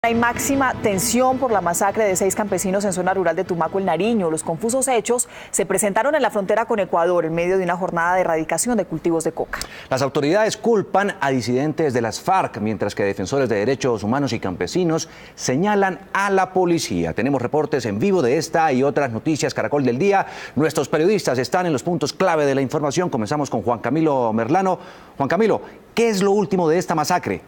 Hay máxima tensión por la masacre de 6 campesinos en zona rural de Tumaco, el Nariño. Los confusos hechos se presentaron en la frontera con Ecuador en medio de una jornada de erradicación de cultivos de coca. Las autoridades culpan a disidentes de las FARC, mientras que defensores de derechos humanos y campesinos señalan a la policía. Tenemos reportes en vivo de esta y otras noticias Caracol del Día. Nuestros periodistas están en los puntos clave de la información. Comenzamos con Juan Camilo Merlano. Juan Camilo, ¿qué es lo último de esta masacre?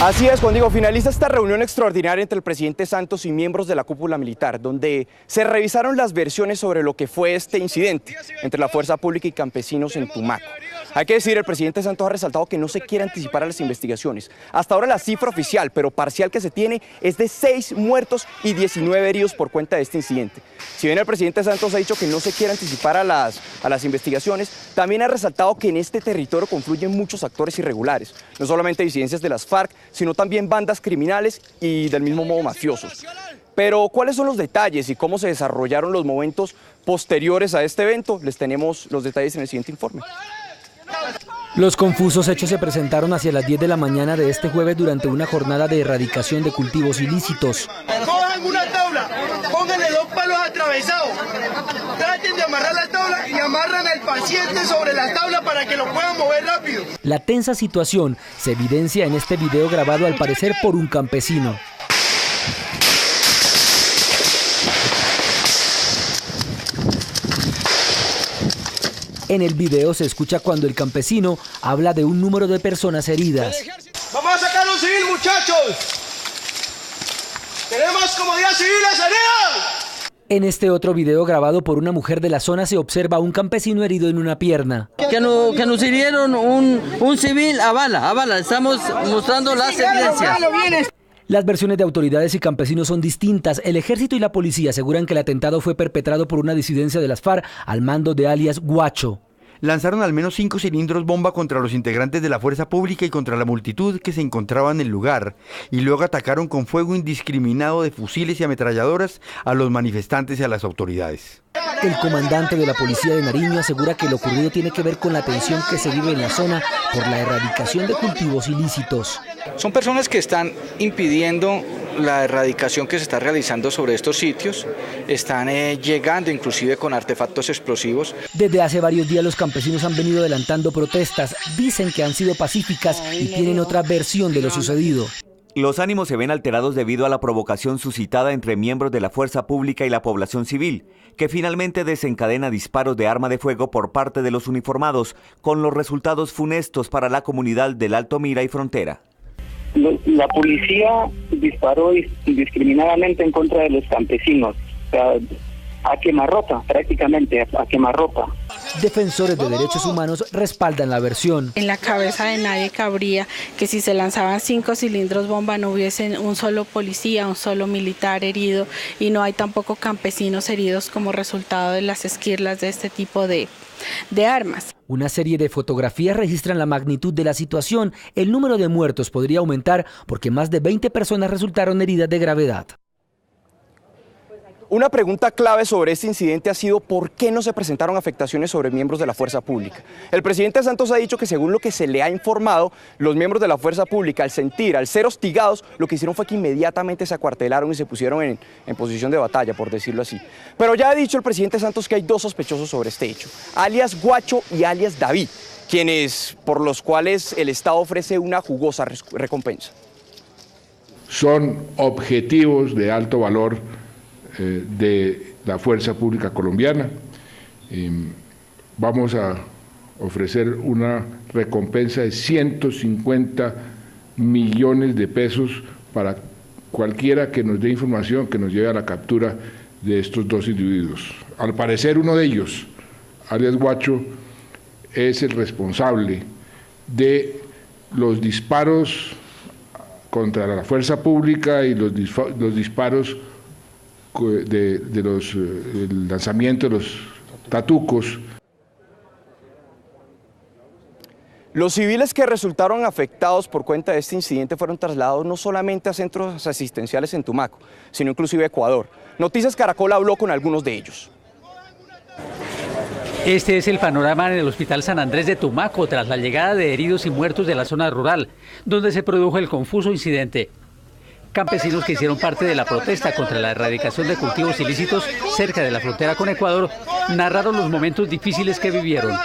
Así es, Juan Diego, finaliza esta reunión extraordinaria entre el presidente Santos y miembros de la cúpula militar, donde se revisaron las versiones sobre lo que fue este incidente entre la fuerza pública y campesinos en Tumaco. Hay que decir, el presidente Santos ha resaltado que no se quiere anticipar a las investigaciones. Hasta ahora la cifra oficial, pero parcial que se tiene, es de 6 muertos y 19 heridos por cuenta de este incidente. Si bien el presidente Santos ha dicho que no se quiere anticipar a las investigaciones, también ha resaltado que en este territorio confluyen muchos actores irregulares, no solamente disidencias de las FARC, sino también bandas criminales y del mismo modo mafiosos. Pero, ¿cuáles son los detalles y cómo se desarrollaron los momentos posteriores a este evento? Les tenemos los detalles en el siguiente informe. Los confusos hechos se presentaron hacia las 10 de la mañana de este jueves durante una jornada de erradicación de cultivos ilícitos. Cojan una tabla, pónganle 2 palos atravesados, traten de amarrar la tabla y amarran al paciente sobre la tabla para que lo puedan mover rápido. La tensa situación se evidencia en este video grabado al parecer por un campesino. En el video se escucha cuando el campesino habla de un número de personas heridas. Vamos a sacar un civil, muchachos. Tenemos comodidad civiles heridos. En este otro video grabado por una mujer de la zona se observa a un campesino herido en una pierna. Que nos hirieron un civil a bala, estamos mostrando las evidencias. Las versiones de autoridades y campesinos son distintas. El ejército y la policía aseguran que el atentado fue perpetrado por una disidencia de las FARC al mando de alias Guacho. Lanzaron al menos 5 cilindros bomba contra los integrantes de la fuerza pública y contra la multitud que se encontraba en el lugar, y luego atacaron con fuego indiscriminado de fusiles y ametralladoras a los manifestantes y a las autoridades. El comandante de la policía de Nariño asegura que lo ocurrido tiene que ver con la tensión que se vive en la zona por la erradicación de cultivos ilícitos. Son personas que están impidiendo la erradicación que se está realizando sobre estos sitios, están llegando inclusive con artefactos explosivos. Desde hace varios días los campesinos han venido adelantando protestas, dicen que han sido pacíficas y tienen otra versión de lo sucedido. Los ánimos se ven alterados debido a la provocación suscitada entre miembros de la fuerza pública y la población civil, que finalmente desencadena disparos de arma de fuego por parte de los uniformados, con los resultados funestos para la comunidad del Alto Mira y Frontera. La policía disparó indiscriminadamente en contra de los campesinos, a quemarropa, prácticamente a quemarropa. Defensores de derechos humanos respaldan la versión. En la cabeza de nadie cabría que si se lanzaban 5 cilindros bomba no hubiesen un solo policía, un solo militar herido, y no hay tampoco campesinos heridos como resultado de las esquirlas de este tipo de armas. Una serie de fotografías registran la magnitud de la situación. El número de muertos podría aumentar porque más de 20 personas resultaron heridas de gravedad. Una pregunta clave sobre este incidente ha sido ¿por qué no se presentaron afectaciones sobre miembros de la fuerza pública? El presidente Santos ha dicho que según lo que se le ha informado, los miembros de la fuerza pública al ser hostigados, lo que hicieron fue que inmediatamente se acuartelaron y se pusieron en posición de batalla, por decirlo así. Pero ya ha dicho el presidente Santos que hay 2 sospechosos sobre este hecho, alias Guacho y alias David, por los cuales el Estado ofrece una jugosa recompensa. Son objetivos de alto valor de la fuerza pública colombiana. Vamos a ofrecer una recompensa de 150 millones de pesos para cualquiera que nos dé información que nos lleve a la captura de estos 2 individuos. Al parecer uno de ellos, alias Guacho, es el responsable de los disparos contra la fuerza pública y los disparos el lanzamiento de los tatucos. Los civiles que resultaron afectados por cuenta de este incidente fueron trasladados no solamente a centros asistenciales en Tumaco, sino inclusive a Ecuador. Noticias Caracol habló con algunos de ellos. Este es el panorama en el Hospital San Andrés de Tumaco tras la llegada de heridos y muertos de la zona rural, donde se produjo el confuso incidente. Campesinos que hicieron parte de la protesta contra la erradicación de cultivos ilícitos cerca de la frontera con Ecuador narraron los momentos difíciles que vivieron.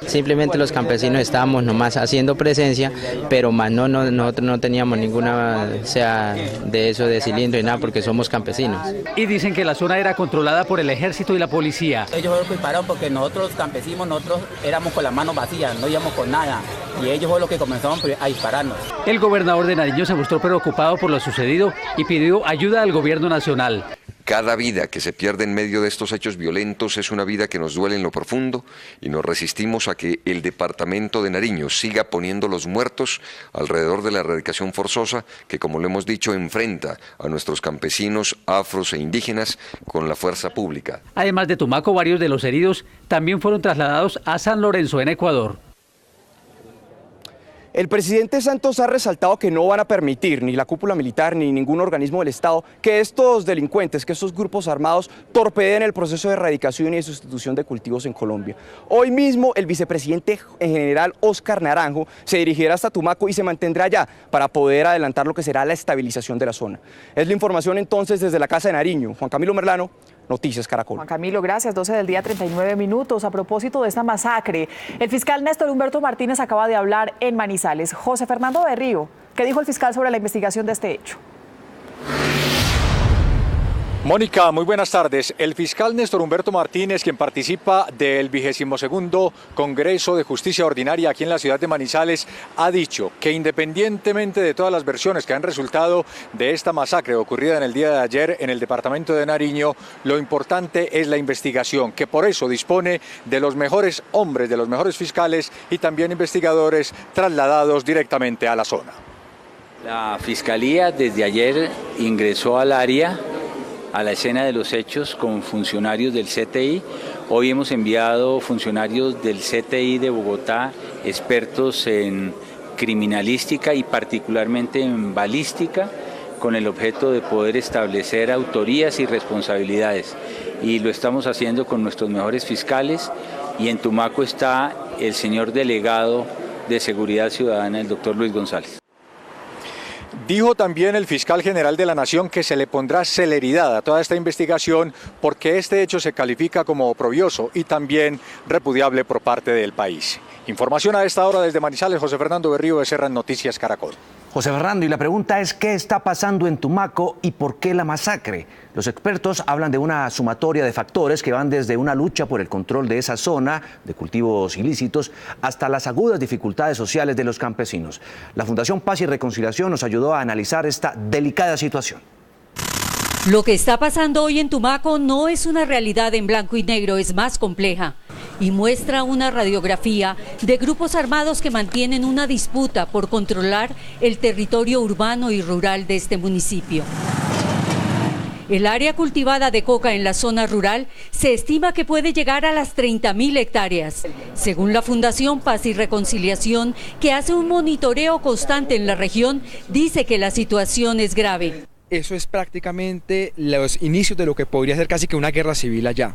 Simplemente los campesinos estábamos nomás haciendo presencia, pero más nosotros no teníamos ninguna, de eso de cilindro y nada, porque somos campesinos. Y dicen que la zona era controlada por el ejército y la policía. Ellos fueron dispararon porque nosotros campesinos, nosotros éramos con las manos vacías, no íbamos con nada, y ellos fueron los que comenzaron a dispararnos. El gobernador de Nariño se mostró preocupado por lo sucedido y pidió ayuda al gobierno nacional. Cada vida que se pierde en medio de estos hechos violentos es una vida que nos duele en lo profundo y nos resistimos a que el departamento de Nariño siga poniendo los muertos alrededor de la erradicación forzosa que, como lo hemos dicho, enfrenta a nuestros campesinos, afros e indígenas con la fuerza pública. Además de Tumaco, varios de los heridos también fueron trasladados a San Lorenzo, en Ecuador. El presidente Santos ha resaltado que no van a permitir ni la cúpula militar ni ningún organismo del Estado que estos delincuentes, que estos grupos armados torpeden el proceso de erradicación y de sustitución de cultivos en Colombia. Hoy mismo el vicepresidente general Óscar Naranjo se dirigirá hasta Tumaco y se mantendrá allá para poder adelantar lo que será la estabilización de la zona. Es la información entonces desde la Casa de Nariño. Juan Camilo Merlano, Noticias Caracol. Juan Camilo, gracias. 12 del día, 39 minutos. A propósito de esta masacre, el fiscal Néstor Humberto Martínez acaba de hablar en Manizales. José Fernando Berrío, ¿qué dijo el fiscal sobre la investigación de este hecho? Mónica, muy buenas tardes. El fiscal Néstor Humberto Martínez, quien participa del 22º Congreso de Justicia Ordinaria aquí en la ciudad de Manizales, ha dicho que independientemente de todas las versiones que han resultado de esta masacre ocurrida en el día de ayer en el departamento de Nariño, lo importante es la investigación, que por eso dispone de los mejores hombres, de los mejores fiscales y también investigadores trasladados directamente a la zona. La Fiscalía desde ayer ingresó al área, a la escena de los hechos con funcionarios del CTI. Hoy hemos enviado funcionarios del CTI de Bogotá, expertos en criminalística y particularmente en balística, con el objeto de poder establecer autorías y responsabilidades. Y lo estamos haciendo con nuestros mejores fiscales, y en Tumaco está el señor delegado de Seguridad Ciudadana, el doctor Luis González. Dijo también el fiscal general de la Nación que se le pondrá celeridad a toda esta investigación porque este hecho se califica como oprobioso y también repudiable por parte del país. Información a esta hora desde Manizales, José Fernando Berrío, Becerra, Noticias Caracol. José Fernando, y la pregunta es ¿qué está pasando en Tumaco y por qué la masacre? Los expertos hablan de una sumatoria de factores que van desde una lucha por el control de esa zona de cultivos ilícitos hasta las agudas dificultades sociales de los campesinos. La Fundación Paz y Reconciliación nos ayudó a analizar esta delicada situación. Lo que está pasando hoy en Tumaco no es una realidad en blanco y negro, es más compleja y muestra una radiografía de grupos armados que mantienen una disputa por controlar el territorio urbano y rural de este municipio. El área cultivada de coca en la zona rural se estima que puede llegar a las 30.000 hectáreas. Según la Fundación Paz y Reconciliación, que hace un monitoreo constante en la región, dice que la situación es grave. Eso es prácticamente los inicios de lo que podría ser casi que una guerra civil allá.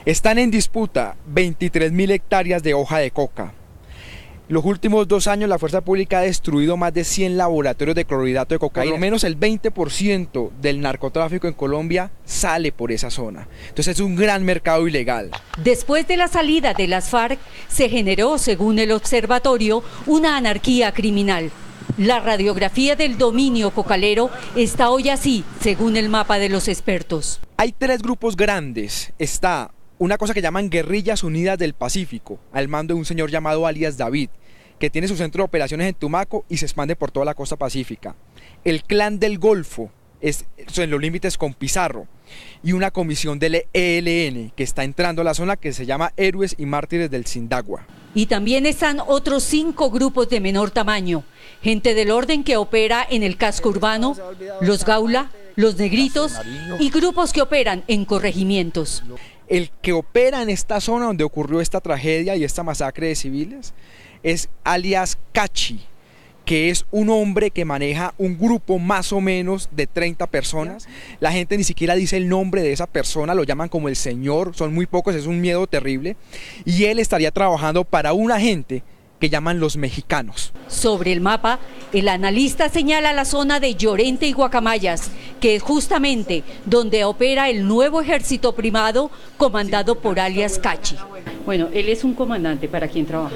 Están en disputa 23.000 hectáreas de hoja de coca. Los últimos 2 años la fuerza pública ha destruido más de 100 laboratorios de clorhidrato de cocaína. Por lo menos el 20% del narcotráfico en Colombia sale por esa zona. Entonces es un gran mercado ilegal. Después de la salida de las FARC, se generó, según el observatorio, una anarquía criminal. La radiografía del dominio cocalero está hoy así, según el mapa de los expertos. Hay 3 grupos grandes. Está una cosa que llaman Guerrillas Unidas del Pacífico, al mando de un señor llamado alias David, que tiene su centro de operaciones en Tumaco y se expande por toda la costa pacífica. El Clan del Golfo, es en los límites con Pizarro, y una comisión del ELN que está entrando a la zona que se llama Héroes y Mártires del Sindagua. Y también están otros 5 grupos de menor tamaño, gente del orden que opera en el casco urbano, los Gaula, los Negritos y grupos que operan en corregimientos. El que opera en esta zona donde ocurrió esta tragedia y esta masacre de civiles es alias Cachi, que es un hombre que maneja un grupo más o menos de 30 personas. La gente ni siquiera dice el nombre de esa persona, lo llaman como el señor, son muy pocos, es un miedo terrible. Y él estaría trabajando para una gente que llaman los mexicanos. Sobre el mapa, el analista señala la zona de Llorente y Guacamayas, que es justamente donde opera el nuevo ejército primado comandado por alias Cachi. Bueno, él es un comandante, ¿para quién trabaja?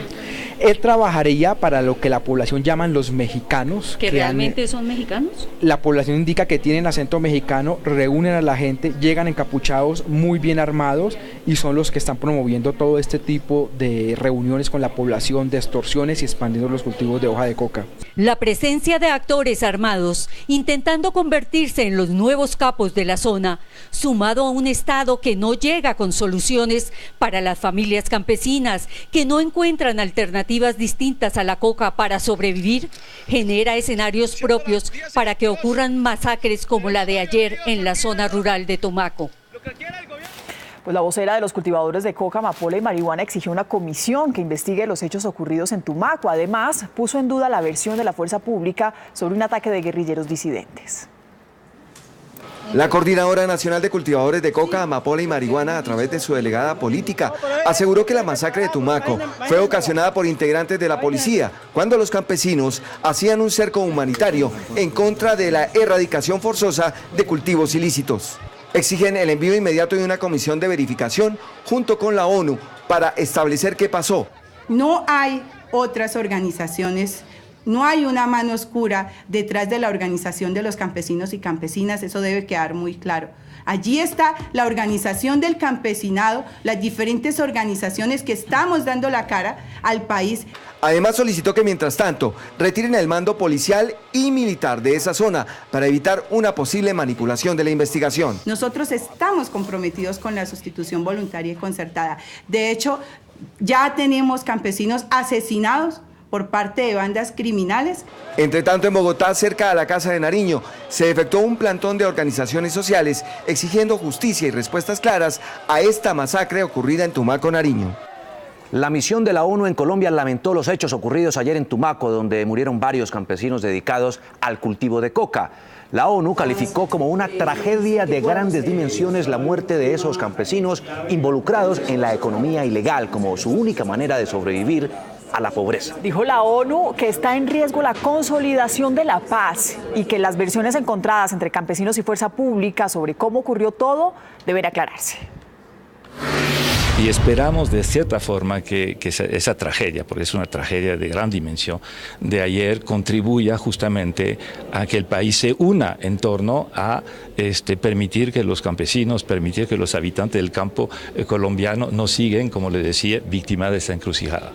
Él trabajaría para lo que la población llaman los mexicanos. ¿Que realmente son mexicanos? La población indica que tienen acento mexicano, reúnen a la gente, llegan encapuchados, muy bien armados y son los que están promoviendo todo este tipo de reuniones con la población, de extorsiones y expandiendo los cultivos de hoja de coca. La presencia de actores armados intentando convertirse en los nuevos capos de la zona, sumado a un Estado que no llega con soluciones para las familias campesinas que no encuentran alternativas distintas a la coca para sobrevivir, genera escenarios propios para que ocurran masacres como la de ayer en la zona rural de Tumaco. Pues la vocera de los cultivadores de coca, amapola y marihuana exigió una comisión que investigue los hechos ocurridos en Tumaco. Además, puso en duda la versión de la fuerza pública sobre un ataque de guerrilleros disidentes. La Coordinadora Nacional de Cultivadores de Coca, Amapola y Marihuana, a través de su delegada política, aseguró que la masacre de Tumaco fue ocasionada por integrantes de la policía, cuando los campesinos hacían un cerco humanitario en contra de la erradicación forzosa de cultivos ilícitos. Exigen el envío inmediato de una comisión de verificación junto con la ONU para establecer qué pasó. No hay otras organizaciones. No hay una mano oscura detrás de la organización de los campesinos y campesinas, eso debe quedar muy claro. Allí está la organización del campesinado, las diferentes organizaciones que estamos dando la cara al país. Además solicitó que mientras tanto retiren el mando policial y militar de esa zona para evitar una posible manipulación de la investigación. Nosotros estamos comprometidos con la sustitución voluntaria y concertada. De hecho, ya tenemos campesinos asesinados por parte de bandas criminales. Entre tanto, en Bogotá, cerca de la Casa de Nariño, se efectuó un plantón de organizaciones sociales exigiendo justicia y respuestas claras a esta masacre ocurrida en Tumaco, Nariño. La misión de la ONU en Colombia lamentó los hechos ocurridos ayer en Tumaco, donde murieron varios campesinos dedicados al cultivo de coca. La ONU calificó como una tragedia de grandes dimensiones la muerte de esos campesinos involucrados en la economía ilegal como su única manera de sobrevivir a la pobreza. Dijo la ONU que está en riesgo la consolidación de la paz y que las versiones encontradas entre campesinos y fuerza pública sobre cómo ocurrió todo deben aclararse. Y esperamos de cierta forma que esa tragedia, porque es una tragedia de gran dimensión, de ayer contribuya justamente a que el país se una en torno a permitir que los campesinos, permitir que los habitantes del campo colombiano no siguen, como les decía, víctimas de esta encrucijada.